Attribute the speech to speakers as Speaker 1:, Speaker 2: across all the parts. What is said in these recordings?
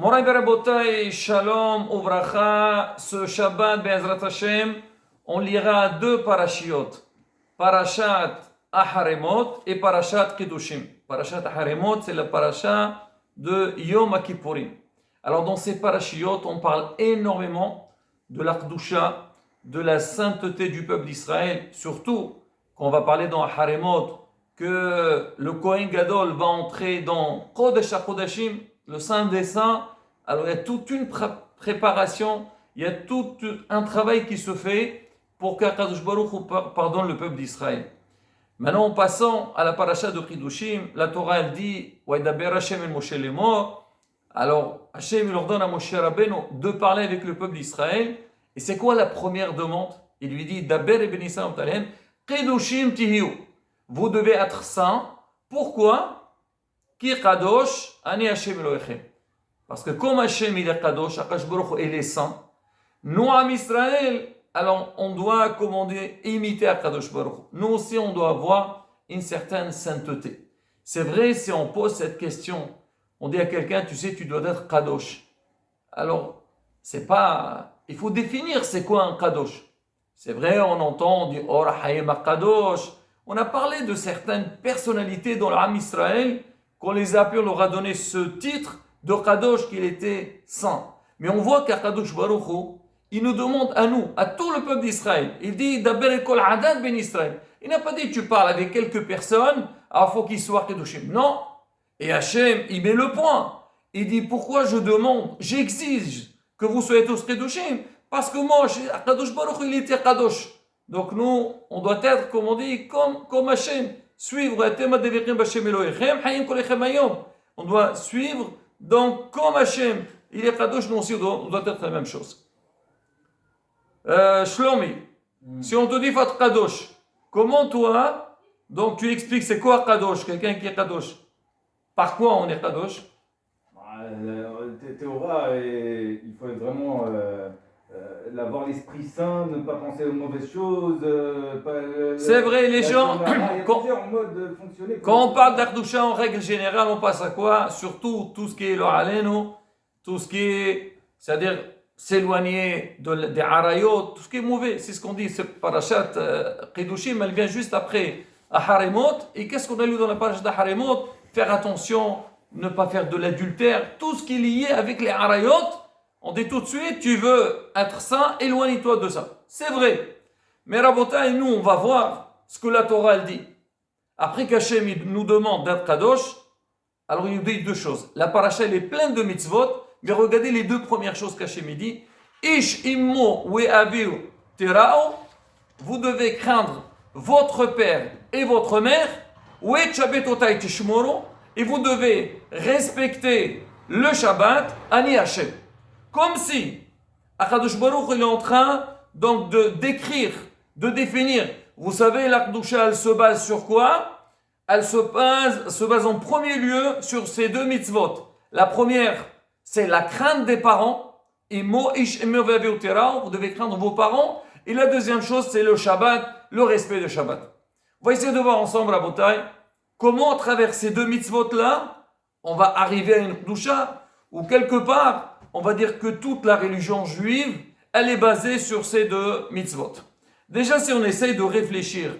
Speaker 1: Moray Berabotai, Shalom, Uvracha, ce Shabbat, Be'ezrat Hashem, on lira deux parashiot. Parashat Aharemot et Parashat Kedushim. Parashat Aharemot, c'est la parasha de Yom Kippourim. Alors dans ces parashiot, on parle énormément de la Kedusha, de la sainteté du peuple d'Israël, surtout quand on va parler dans Aharemot, que le Kohen Gadol va entrer dans Kodesh HaKodashim, le Saint des Saints. Alors il y a toute une préparation, il y a tout un travail qui se fait pour qu'Akadosh Baruch Hu pardonne le peuple d'Israël. Maintenant, en passant à la paracha de Chidushim, la Torah elle dit Waidaber Hashem el Moshe lemor. Alors Hashem il ordonne à Moshe Rabbeinu de parler avec le peuple d'Israël. Et c'est quoi la première demande? Il lui dit Daber ben Israël talem Chidushim tihiu. Vous devez être saints. Pourquoi? Ki kadosh ani Hashem Elohechem. Parce que comme Hashem il est kadosh, Akadosh Baruch Hu il est saint. Nous, Am Israël, alors on doit, comme on dit, imiter Akadosh Baruch Hu. Nous aussi, on doit avoir une certaine sainteté. C'est vrai, si on pose cette question, on dit à quelqu'un, tu sais, tu dois être kadosh. Alors, c'est pas... Il faut définir c'est quoi un kadosh. C'est vrai, on entend, on dit, oh, Rahayim kadosh. On a parlé de certaines personnalités dans l'Am Israël, qu'on les a appelés, on leur a donné ce titre de kadosh qu'il était saint. Mais on voit qu'Akadosh Baruch Hu, il nous demande à nous, à tout le peuple d'Israël. Il dit Daber kol adad ben Israël. Il n'a pas dit tu parles avec quelques personnes, alors il faut qu'ils soient kedushim. Non. Et Hachem, il met le point. Il dit pourquoi je demande, j'exige que vous soyez tous kedushim, parce que moi, Akadosh Baruch Hu, il était kadosh. Donc nous, on doit être, comme on dit, comme Hachem, suivre on doit suivre, donc comme Hachem, il est kadosh, nous aussi, on doit être la même chose. Shlomi, si on te dit Fat Kadosh, comment toi, donc tu expliques c'est quoi Kadosh, quelqu'un qui est Kadosh? Par quoi on est Kadosh?
Speaker 2: Théora, il faut vraiment avoir l'esprit saint, ne pas penser aux mauvaises choses.
Speaker 1: C'est vrai, les gens, quand on parle d'Akdusha en règle générale, on passe à quoi? Surtout tout ce qui est le aleno, tout ce qui est, c'est-à-dire s'éloigner des harayot, tout ce qui est mauvais, c'est ce qu'on dit, c'est parashat Chidushim, elle vient juste après Aharemot, et qu'est-ce qu'on a lu dans la parashat Aharemot? Faire attention, ne pas faire de l'adultère, tout ce qui est lié avec les harayot, on dit tout de suite, tu veux être saint, éloigne-toi de ça. C'est vrai. Mais Rabotai, nous, on va voir ce que la Torah elle dit. Après qu'Hachem nous demande d'être kadosh, alors il nous dit deux choses. La parasha elle est pleine de mitzvot, mais regardez les deux premières choses qu'Hachem dit. Ish immo we aviu terao, vous devez craindre votre père et votre mère, we chabetotai tishmoro, et vous devez respecter le Shabbat, ani Hachem. Comme si Akadosh Baruch il est en train donc de décrire, de définir. Vous savez, la Kedusha, elle se base sur quoi? Elle se base en premier lieu sur ces deux mitzvot. La première, c'est la crainte des parents. Vous devez craindre vos parents. Et la deuxième chose, c'est le Shabbat, le respect de Shabbat. On va essayer de voir ensemble, Rabotai, comment à travers ces deux mitzvot-là, on va arriver à une Kedusha, où quelque part, on va dire que toute la religion juive, elle est basée sur ces deux mitzvot. Déjà, si on essaye de réfléchir,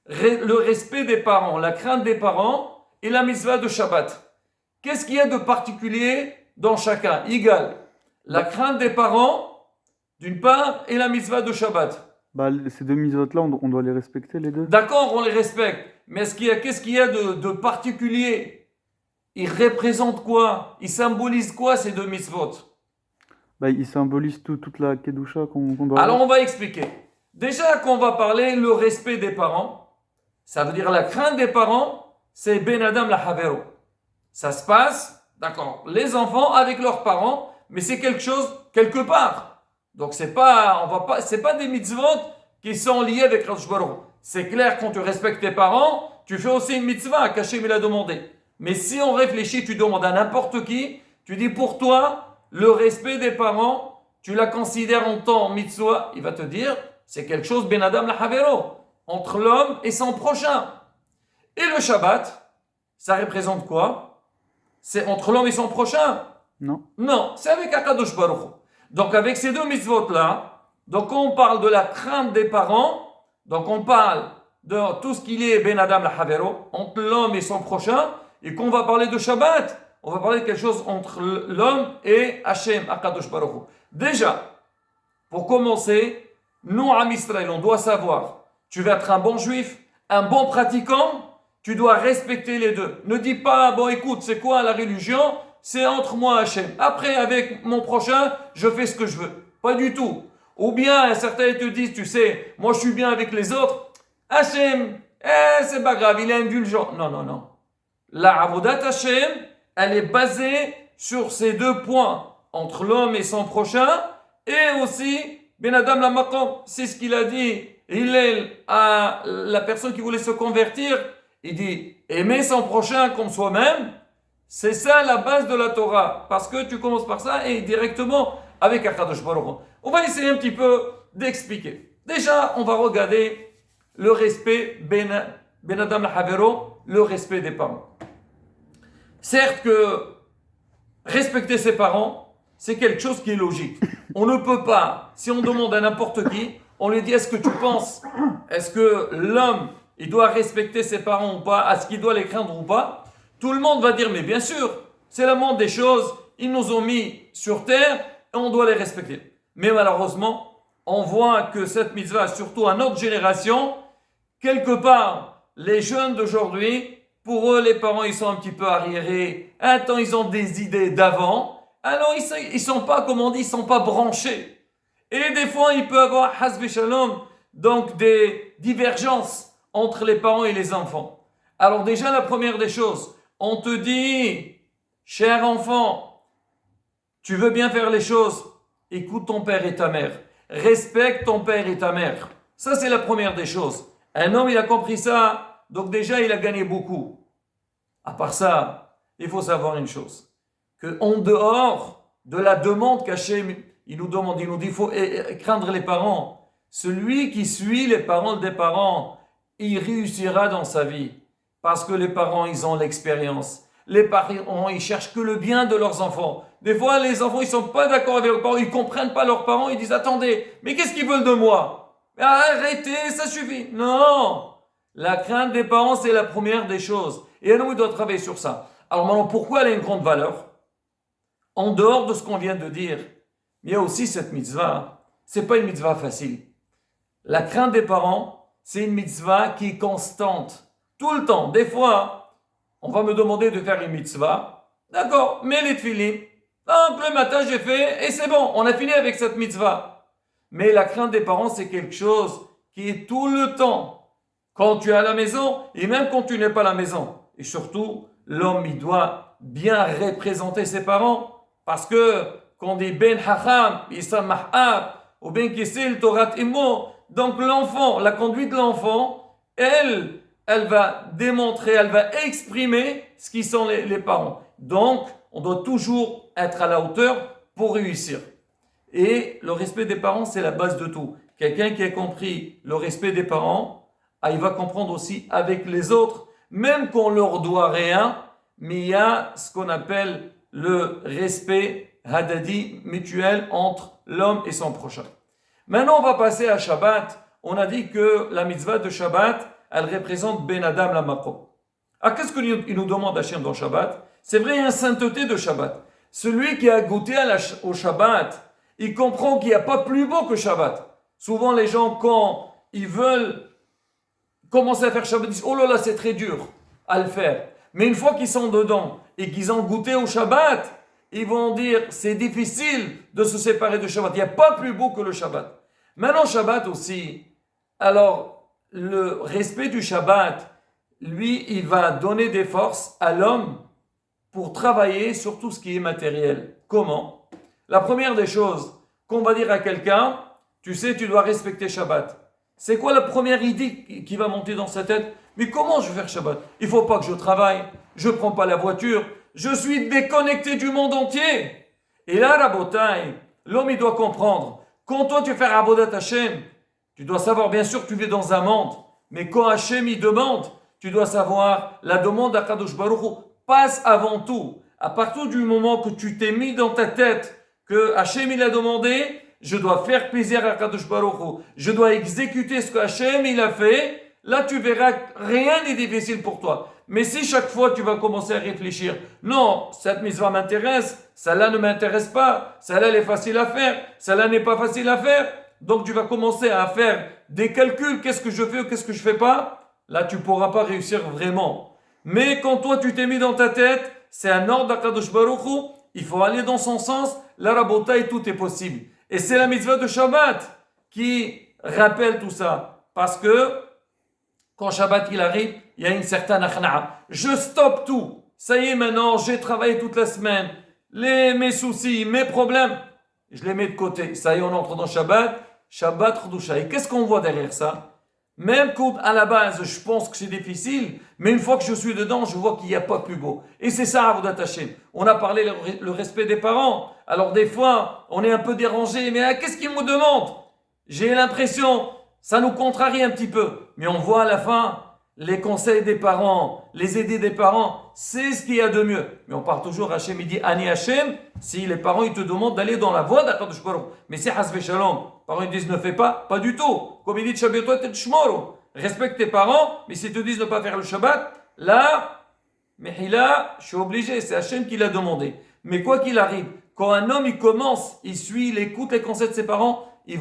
Speaker 1: le respect des parents, la crainte des parents et la mitzvah de Shabbat. Qu'est-ce qu'il y a de particulier dans chacun? Égal. La crainte des parents, d'une part, et la mitzvah de Shabbat.
Speaker 3: Ces deux mitzvot-là, on doit les respecter, les deux?
Speaker 1: D'accord, on les respecte. Mais qu'est-ce qu'il y a de particulier? Ils représentent quoi? Ils symbolisent quoi, ces deux mitzvot?
Speaker 3: Ils symbolisent toute la Kedusha qu'on doit
Speaker 1: Alors,
Speaker 3: avoir.
Speaker 1: on va expliquer. Déjà, quand on va parler le respect des parents, ça veut dire la crainte des parents, c'est Ben Adam la Havero. Ça se passe, d'accord, les enfants avec leurs parents, mais c'est quelque chose quelque part. Donc c'est pas des mitzvot qui sont liés avec Kadosh Baruch Hu. C'est clair, quand tu respectes tes parents, tu fais aussi une mitzvah qu'Hachem il a demandé. Mais si on réfléchit, tu demandes à n'importe qui, tu dis pour toi, le respect des parents, tu la considères en tant mitzvah, il va te dire, c'est quelque chose Ben Adam la Havero, entre l'homme et son prochain. Et le Shabbat, ça représente quoi? C'est entre l'homme et son prochain.
Speaker 3: Non.
Speaker 1: Non, c'est avec Akadosh Baruch Hu. Donc avec ces deux mitzvot-là, donc on parle de la crainte des parents, donc on parle de tout ce qu'il est Ben Adam la Havero, entre l'homme et son prochain, et qu'on va parler de Shabbat, on va parler de quelque chose entre l'homme et Hachem, Akadosh Baruch Hu. Déjà, pour commencer, nous, Am Israël, on doit savoir, tu veux être un bon juif, un bon pratiquant, tu dois respecter les deux. Ne dis pas, bon écoute, c'est quoi la religion? C'est entre moi et Hachem. Après, avec mon prochain, je fais ce que je veux. Pas du tout. Ou bien, certains te disent, tu sais, moi je suis bien avec les autres. Hachem, c'est pas grave, il est indulgent. Non, non, non. La Avodat Hachem, elle est basée sur ces deux points, entre l'homme et son prochain, et aussi, Ben Adam la Maqam, c'est ce qu'il a dit, Hillel à la personne qui voulait se convertir, il dit, aimer son prochain comme soi-même, c'est ça la base de la Torah, parce que tu commences par ça et directement avec Akadosh Baruch Hu. On va essayer un petit peu d'expliquer. Déjà, on va regarder le respect Ben Adam la Havero, le respect des parents. Certes que respecter ses parents, c'est quelque chose qui est logique. On ne peut pas, si on demande à n'importe qui, on lui dit est-ce que tu penses, est-ce que l'homme, il doit respecter ses parents ou pas, est-ce qu'il doit les craindre ou pas? Tout le monde va dire mais bien sûr, c'est la moindre des choses, ils nous ont mis sur terre et on doit les respecter. Mais malheureusement, on voit que cette mitzvah, surtout à notre génération, quelque part, les jeunes d'aujourd'hui, pour eux, les parents, ils sont un petit peu arriérés. Attends, ils ont des idées d'avant. Alors, ils sont pas, comme on dit, ils sont pas branchés. Et des fois, il peut y avoir, hasbi shalom, donc des divergences entre les parents et les enfants. Alors déjà, la première des choses, on te dit, cher enfant, tu veux bien faire les choses, écoute ton père et ta mère. Respecte ton père et ta mère. Ça, c'est la première des choses. Un homme, il a compris ça, donc déjà, il a gagné beaucoup. À part ça, il faut savoir une chose, qu'en dehors de la demande qu'Hachem, il nous demande, il nous dit, il faut craindre les parents. Celui qui suit les paroles des parents, il réussira dans sa vie. Parce que les parents, ils ont l'expérience. Les parents, ils cherchent que le bien de leurs enfants. Des fois, les enfants, ils sont pas d'accord avec leurs parents, ils comprennent pas leurs parents, ils disent, attendez, mais qu'est-ce qu'ils veulent de moi? Arrêtez, ça suffit. Non! La crainte des parents, c'est la première des choses. Et nous, il doit travailler sur ça. Alors maintenant, pourquoi elle a une grande valeur? En dehors de ce qu'on vient de dire, il y a aussi cette mitzvah. C'est pas une mitzvah facile. La crainte des parents, c'est une mitzvah qui est constante. Tout le temps. Des fois, on va me demander de faire une mitzvah. D'accord, mets les tefillin. Donc le matin, j'ai fait et c'est bon, on a fini avec cette mitzvah. Mais la crainte des parents, c'est quelque chose qui est tout le temps. Quand tu es à la maison et même quand tu n'es pas à la maison. Et surtout, l'homme, il doit bien représenter ses parents. Parce que quand on dit Ben Hacham, Issa Mahab, ou Ben Kisil, Torat Imo, donc l'enfant, la conduite de l'enfant, elle va démontrer, elle va exprimer ce qui sont les parents. Donc, on doit toujours être à la hauteur pour réussir. Et le respect des parents, c'est la base de tout. Quelqu'un qui a compris le respect des parents, il va comprendre aussi avec les autres, même qu'on leur doit rien, mais il y a ce qu'on appelle le respect hadadi mutuel entre l'homme et son prochain. Maintenant, on va passer à Shabbat. On a dit que la mitzvah de Shabbat, elle représente Ben Adam la Maqam. Alors, qu'est-ce qu'il nous demande Hachem dans Shabbat? C'est vrai, il y a une sainteté de Shabbat. Celui qui a goûté au Shabbat, il comprend qu'il n'y a pas plus beau que Shabbat. Souvent, les gens, quand ils veulent commencer à faire Shabbat, ils disent « Oh là là, c'est très dur à le faire. » Mais une fois qu'ils sont dedans et qu'ils ont goûté au Shabbat, ils vont dire « C'est difficile de se séparer de Shabbat. Il n'y a pas plus beau que le Shabbat. » Maintenant, Shabbat aussi, alors le respect du Shabbat, lui, il va donner des forces à l'homme pour travailler sur tout ce qui est matériel. Comment? La première des choses qu'on va dire à quelqu'un, tu sais, tu dois respecter Shabbat. C'est quoi la première idée qui va monter dans sa tête? Mais comment je vais faire Shabbat? Il ne faut pas que je travaille, je ne prends pas la voiture, je suis déconnecté du monde entier. Et là, Rabotai, l'homme, il doit comprendre. Quand toi, tu fais Avodat Hashem, tu dois savoir, bien sûr, tu vis dans un monde, mais quand Hashem, il demande, tu dois savoir, la demande d'Akadosh Baruch Hu passe avant tout. À partir du moment que tu t'es mis dans ta tête que Hachem il a demandé, je dois faire plaisir à Kadosh Baruch Hu, je dois exécuter ce que Hachem il a fait, là tu verras rien n'est difficile pour toi. Mais si chaque fois tu vas commencer à réfléchir, non, cette mitzvah m'intéresse, celle-là ne m'intéresse pas, celle-là elle est facile à faire, celle-là n'est pas facile à faire, donc tu vas commencer à faire des calculs, qu'est-ce que je fais ou qu'est-ce que je fais pas, là tu pourras pas réussir vraiment. Mais quand toi tu t'es mis dans ta tête, c'est un ordre d'Akadosh Baruch Hu, il faut aller dans son sens, la rabotaï, tout est possible. Et c'est la mitzvah de Shabbat qui rappelle tout ça. Parce que quand Shabbat il arrive, il y a une certaine akhna'a. Je stoppe tout. Ça y est maintenant, j'ai travaillé toute la semaine. Mes soucis, mes problèmes, je les mets de côté. Ça y est, on entre dans Shabbat. Shabbat Chudusha. Et qu'est-ce qu'on voit derrière ça? Même quand à la base je pense que c'est difficile, mais une fois que je suis dedans, je vois qu'il n'y a pas plus beau. Et c'est ça, Avodat Hashem. On a parlé le respect des parents. Alors des fois, on est un peu dérangé, mais qu'est-ce qu'ils me demandent? J'ai l'impression, ça nous contrarie un petit peu. Mais on voit à la fin, les conseils des parents, les idées des parents, c'est ce qu'il y a de mieux. Mais on parle toujours, Hachem, il dit Ani Hachem, si les parents ils te demandent d'aller dans la voie d'Akadosh Baruch. Mais si Hasve Shalom, les parents ils disent ne fais pas du tout. Comme il dit Shabbat et Shmoro. Respecte tes parents, mais s'ils te disent ne pas faire le Shabbat, là, Mehila, je suis obligé, c'est Hachem qui l'a demandé. Mais quoi qu'il arrive, quand un homme il commence, il suit, il écoute les conseils de ses parents, il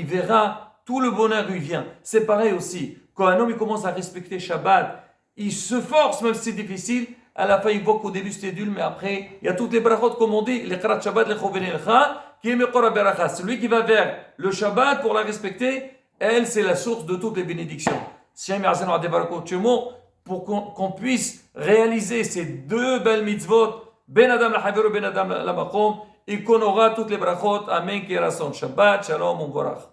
Speaker 1: verra tout le bonheur lui vient. C'est pareil aussi. Quand un homme il commence à respecter Shabbat, il se force, même si c'est difficile. À la fin, il voit qu'au début c'était dur, mais après, il y a toutes les brachot, comme on dit, les Kharat Shabbat, les Choven Elcha, qui est Mekora Beracha. Celui qui va vers le Shabbat pour la respecter, elle, c'est la source de toutes les bénédictions. Pour qu'on puisse réaliser ces deux belles mitzvot, Ben Adam la Haver, Ben Adam la Makom, et qu'on aura toutes les brachot. Amen, Kerason. Shabbat, Shalom, Uvarach.